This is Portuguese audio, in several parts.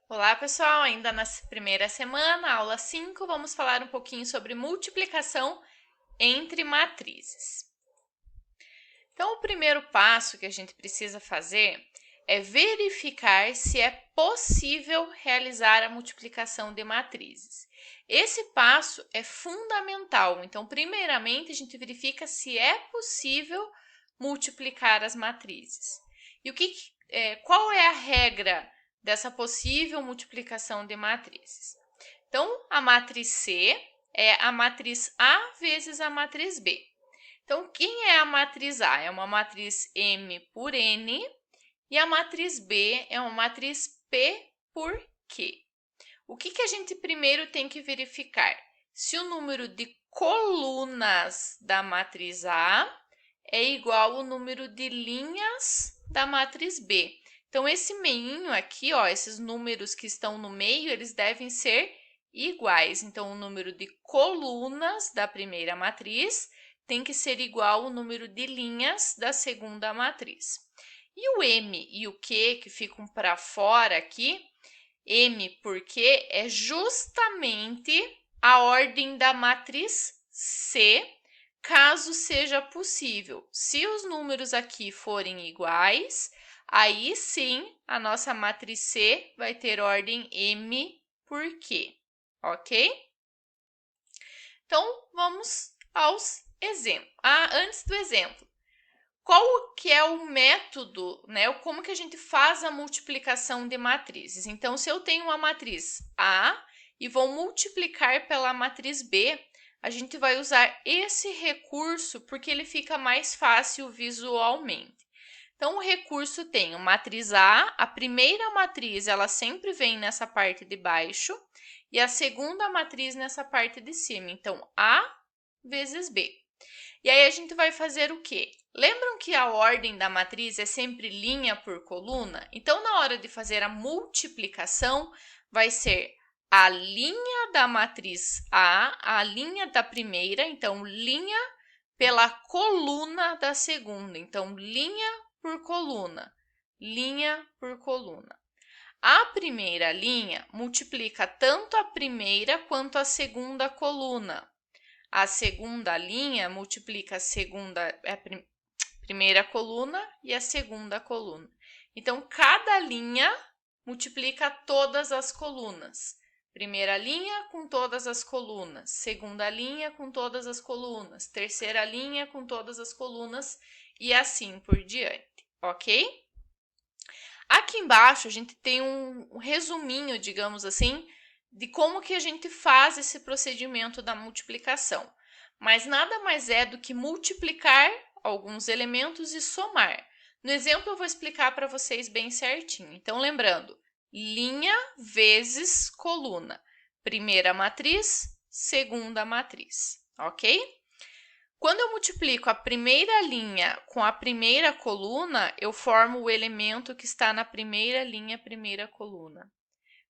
Olá, pessoal! Ainda na primeira semana, aula 5, vamos falar um pouquinho sobre multiplicação entre matrizes. Então, o primeiro passo que a gente precisa fazer é verificar se é possível realizar a multiplicação de matrizes. Esse passo é fundamental. Então, primeiramente, a gente verifica se é possível multiplicar as matrizes. E qual é a regra dessa possível multiplicação de matrizes? Então, a matriz C é a matriz A vezes a matriz B. Então, quem é a matriz A? É uma matriz M por N e a matriz B é uma matriz P por Q. O que a gente primeiro tem que verificar? Se o número de colunas da matriz A é igual ao número de linhas da matriz B. Então, esse meinho aqui, ó, esses números que estão no meio, eles devem ser iguais. Então, o número de colunas da primeira matriz tem que ser igual ao número de linhas da segunda matriz. E o M e o Q, que ficam para fora aqui, M por Q é justamente a ordem da matriz C, caso seja possível. Se os números aqui forem iguais, aí sim a nossa matriz C vai ter ordem M por Q, ok? Então, vamos aos exemplos. Antes do exemplo, qual que é o método, né? Como que a gente faz a multiplicação de matrizes? Então, se eu tenho uma matriz A e vou multiplicar pela matriz B, a gente vai usar esse recurso porque ele fica mais fácil visualmente. Então, o recurso tem a matriz a primeira matriz, ela sempre vem nessa parte de baixo, e a segunda matriz nessa parte de cima. Então, A vezes B. E aí, a gente vai fazer o quê? Lembram que a ordem da matriz é sempre linha por coluna? Então, na hora de fazer a multiplicação, vai ser a linha da matriz A, a linha da primeira, então, linha pela coluna da segunda. Então, linha por coluna, linha por coluna. A primeira linha multiplica tanto a primeira quanto a segunda coluna. A segunda linha multiplica a primeira coluna e a segunda coluna. Então, cada linha multiplica todas as colunas. Primeira linha com todas as colunas, segunda linha com todas as colunas, terceira linha com todas as colunas e assim por diante, ok? Aqui embaixo a gente tem um resuminho, digamos assim, de como que a gente faz esse procedimento da multiplicação. Mas nada mais é do que multiplicar alguns elementos e somar. No exemplo eu vou explicar para vocês bem certinho. Então, lembrando, linha vezes coluna. Primeira matriz, segunda matriz, ok? Quando eu multiplico a primeira linha com a primeira coluna, eu formo o elemento que está na primeira linha, primeira coluna.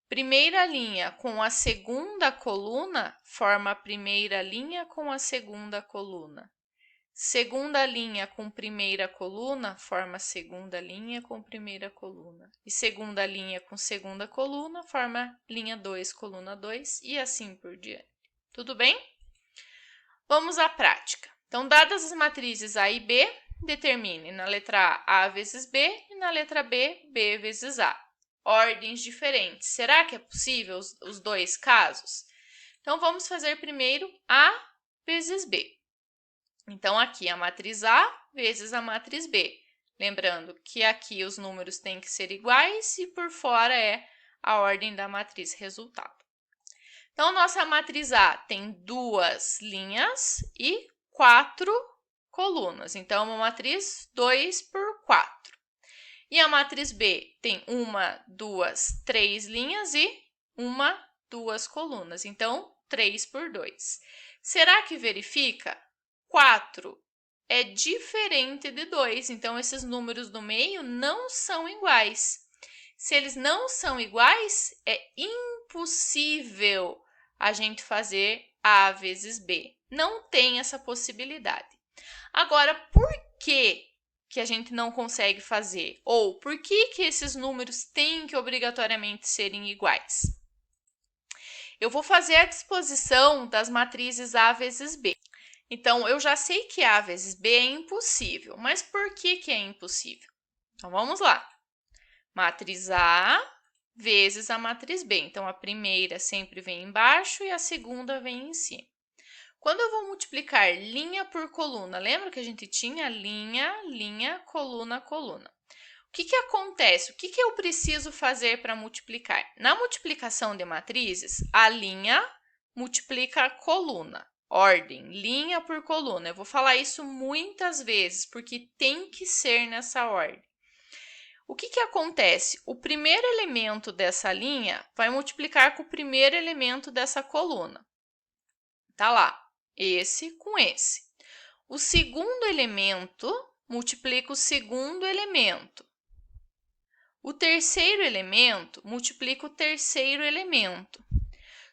Primeira linha com a segunda coluna forma a primeira linha com a segunda coluna. Segunda linha com primeira coluna forma segunda linha com primeira coluna. E segunda linha com segunda coluna forma linha 2, coluna 2 e assim por diante. Tudo bem? Vamos à prática. Então, dadas as matrizes A e B, determine na letra A vezes B e na letra B, B vezes A. Ordens diferentes. Será que é possível os dois casos? Então, vamos fazer primeiro A vezes B. Então, aqui a matriz A vezes a matriz B. Lembrando que aqui os números têm que ser iguais e por fora é a ordem da matriz resultado. Então, nossa matriz A tem duas linhas e 4 colunas. Então, uma matriz 2 por 4. E a matriz B tem 1, 2, 3 linhas e 1, 2 colunas. Então, 3 por 2. Será que verifica? 4 é diferente de 2. Então, esses números do meio não são iguais. Se eles não são iguais, é impossível a gente fazer A vezes B. Não tem essa possibilidade. Agora, por que que a gente não consegue fazer? Ou por que esses números têm que obrigatoriamente serem iguais? Eu vou fazer a disposição das matrizes A vezes B. Então, eu já sei que A vezes B é impossível, mas por que é impossível? Então, vamos lá. Matriz A vezes a matriz B. Então, a primeira sempre vem embaixo e a segunda vem em cima. Quando eu vou multiplicar linha por coluna, lembra que a gente tinha linha, linha, coluna, coluna? O que acontece? O que eu preciso fazer para multiplicar? Na multiplicação de matrizes, a linha multiplica a coluna. Ordem, linha por coluna. Eu vou falar isso muitas vezes, porque tem que ser nessa ordem. O que acontece? O primeiro elemento dessa linha vai multiplicar com o primeiro elemento dessa coluna. Tá lá, esse com esse. O segundo elemento multiplica o segundo elemento. O terceiro elemento multiplica o terceiro elemento.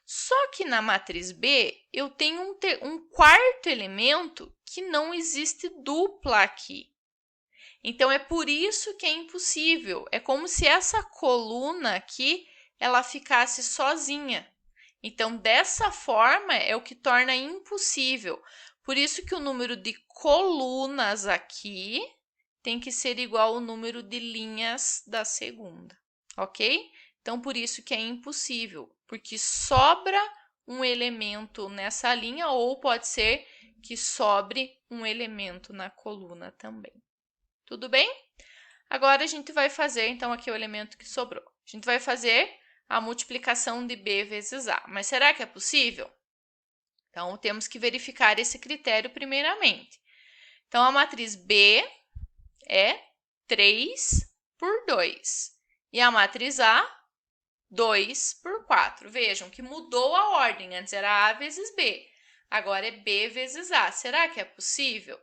Só que na matriz B, eu tenho um quarto elemento que não existe dupla aqui. Então, é por isso que é impossível. É como se essa coluna aqui, ela ficasse sozinha. Então, dessa forma, é o que torna impossível. Por isso que o número de colunas aqui tem que ser igual ao número de linhas da segunda, ok? Então, por isso que é impossível, porque sobra um elemento nessa linha ou pode ser que sobre um elemento na coluna também. Tudo bem? Agora, a gente vai fazer, então, aqui o elemento que sobrou. A gente vai fazer a multiplicação de B vezes A. Mas será que é possível? Então, temos que verificar esse critério primeiramente. Então, a matriz B é 3 por 2. E a matriz A, 2 por 4. Vejam que mudou a ordem. Antes era A vezes B. Agora é B vezes A. Será que é possível?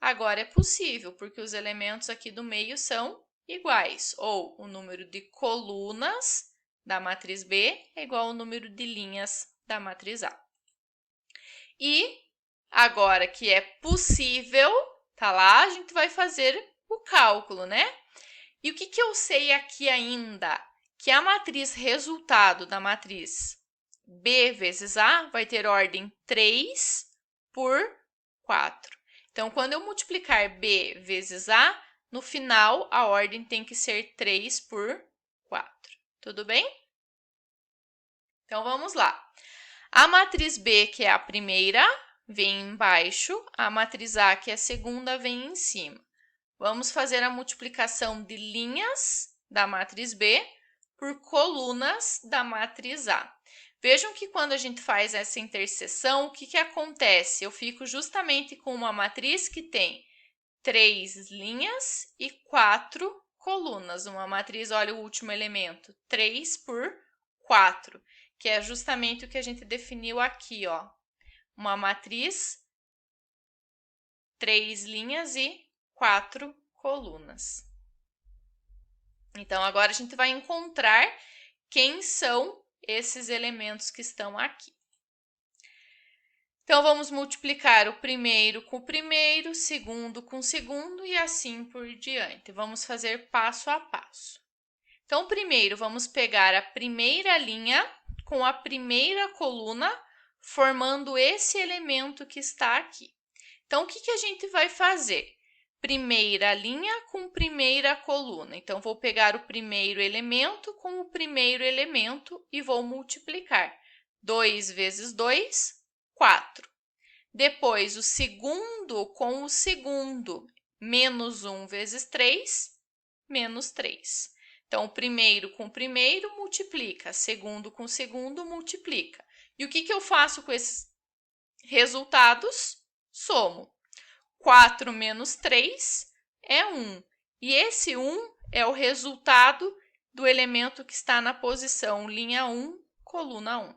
Agora é possível, porque os elementos aqui do meio são iguais. Ou o número de colunas da matriz B é igual ao número de linhas da matriz A. E agora que é possível, tá lá, a gente vai fazer o cálculo, né? E o que eu sei aqui ainda? Que a matriz resultado da matriz B vezes A vai ter ordem 3 por 4. Então, quando eu multiplicar B vezes A, no final a ordem tem que ser 3 por 4. Tudo bem? Então, vamos lá. A matriz B, que é a primeira, vem embaixo. A matriz A, que é a segunda, vem em cima. Vamos fazer a multiplicação de linhas da matriz B por colunas da matriz A. Vejam que quando a gente faz essa interseção, o que acontece? Eu fico justamente com uma matriz que tem 3 linhas e 4 colunas. Uma matriz, olha o último elemento, 3 por 4, que é justamente o que a gente definiu aqui, ó. Uma matriz, 3 linhas e 4 colunas. Então, agora a gente vai encontrar quem são esses elementos que estão aqui. Então, vamos multiplicar o primeiro com o primeiro, o segundo com o segundo e assim por diante. Vamos fazer passo a passo. Então, primeiro, vamos pegar a primeira linha com a primeira coluna, formando esse elemento que está aqui. Então, o que a gente vai fazer? Primeira linha com primeira coluna. Então, vou pegar o primeiro elemento com o primeiro elemento e vou multiplicar. 2 vezes 2, 4. Depois, o segundo com o segundo. Menos 1 vezes 3, menos 3. Então, o primeiro com o primeiro multiplica, segundo com o segundo multiplica. E o que eu faço com esses resultados? Somo. 4 menos 3 é 1. E esse 1 é o resultado do elemento que está na posição linha 1, coluna 1.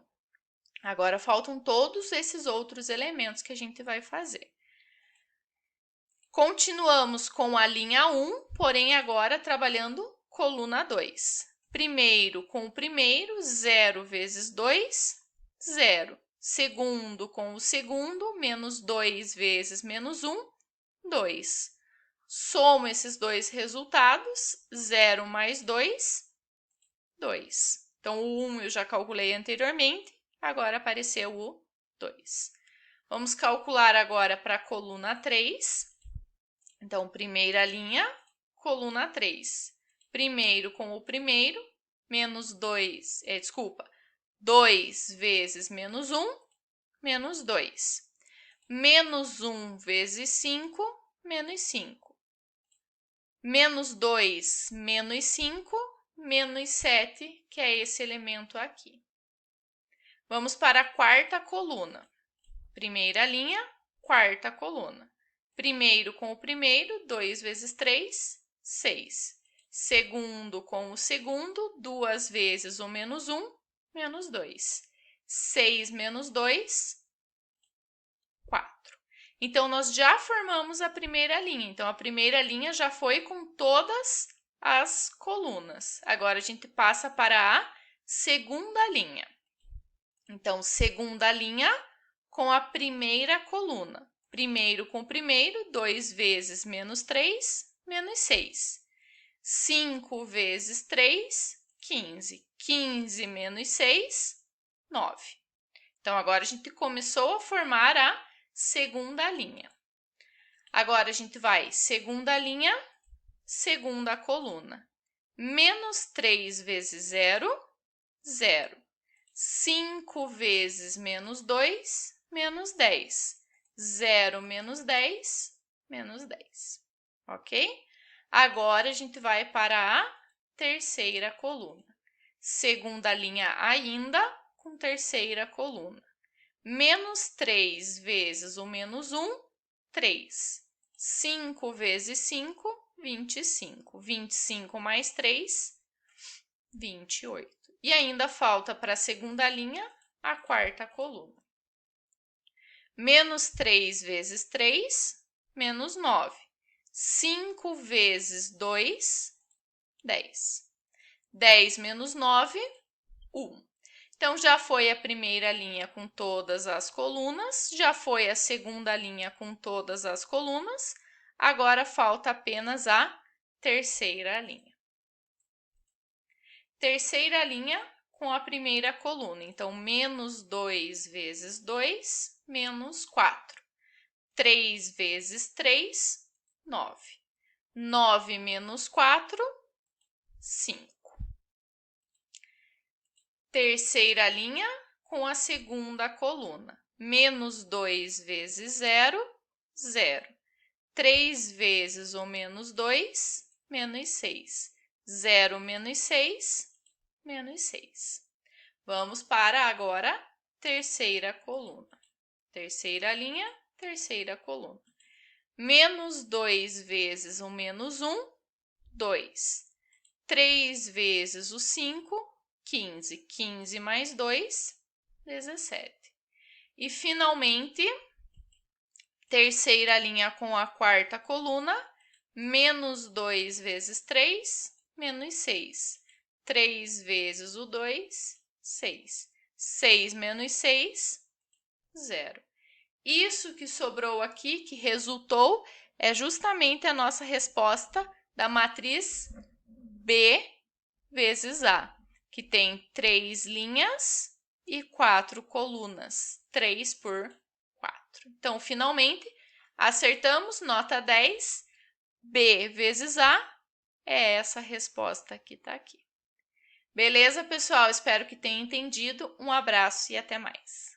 Agora, faltam todos esses outros elementos que a gente vai fazer. Continuamos com a linha 1, porém agora trabalhando coluna 2. Primeiro com o primeiro, 0 vezes 2, 0. Segundo com o segundo, menos 2 vezes menos 1, 2. somo esses dois resultados, 0 mais 2, 2. Então, o 1 eu já calculei anteriormente, agora apareceu o 2. Vamos calcular agora para a coluna 3. Então, primeira linha, coluna 3. Primeiro com o primeiro, menos 2, 2 vezes menos 1, menos 2. Menos 1 vezes 5, menos 5. Menos 2, menos 5, menos 7, que é esse elemento aqui. Vamos para a quarta coluna. Primeira linha, quarta coluna. Primeiro com o primeiro, 2 vezes 3, 6. Segundo com o segundo, 2 vezes o menos 1, menos 2. 6 menos 2, 4. Então, nós já formamos a primeira linha. Então, a primeira linha já foi com todas as colunas. Agora, a gente passa para a segunda linha. Então, segunda linha com a primeira coluna. Primeiro com primeiro, 2 vezes menos 3, menos 6. 5 vezes 3, 15. 15 menos 6, 9. Então, agora a gente começou a formar a segunda linha. Agora, a gente vai segunda linha, segunda coluna. Menos 3 vezes 0, 0. 5 vezes menos 2, menos 10. 0 menos 10, menos 10. Ok? Agora, a gente vai para a terceira coluna. Segunda linha ainda com terceira coluna. Menos 3 vezes o menos 1, 3. 5 vezes 5, 25. 25 mais 3, 28. E ainda falta para a segunda linha a quarta coluna. Menos 3 vezes 3, menos 9. 5 vezes 2, 10. 10 menos 9, 1. Então, já foi a primeira linha com todas as colunas, já foi a segunda linha com todas as colunas, agora falta apenas a terceira linha. Terceira linha com a primeira coluna, então, menos 2 vezes 2, menos 4. 3 vezes 3, 9. 9 menos 4, 5. Terceira linha com a segunda coluna. Menos 2 vezes 0, 0. 3 vezes o menos 2, menos 6. 0 menos 6, menos 6. Vamos para agora a terceira coluna. Terceira linha, terceira coluna. Menos 2 vezes o menos 1, 2. 3 vezes o 5, 15. 15 mais 2, 17. E, finalmente, terceira linha com a quarta coluna, menos 2 vezes 3, menos 6. 3 vezes o 2, 6. 6 menos 6, 0. Isso que sobrou aqui, que resultou, é justamente a nossa resposta da matriz B vezes A, que tem 3 linhas e 4 colunas, 3 por 4. Então, finalmente, acertamos, nota 10, B vezes A é essa resposta que está aqui. Beleza, pessoal? Espero que tenham entendido. Um abraço e até mais.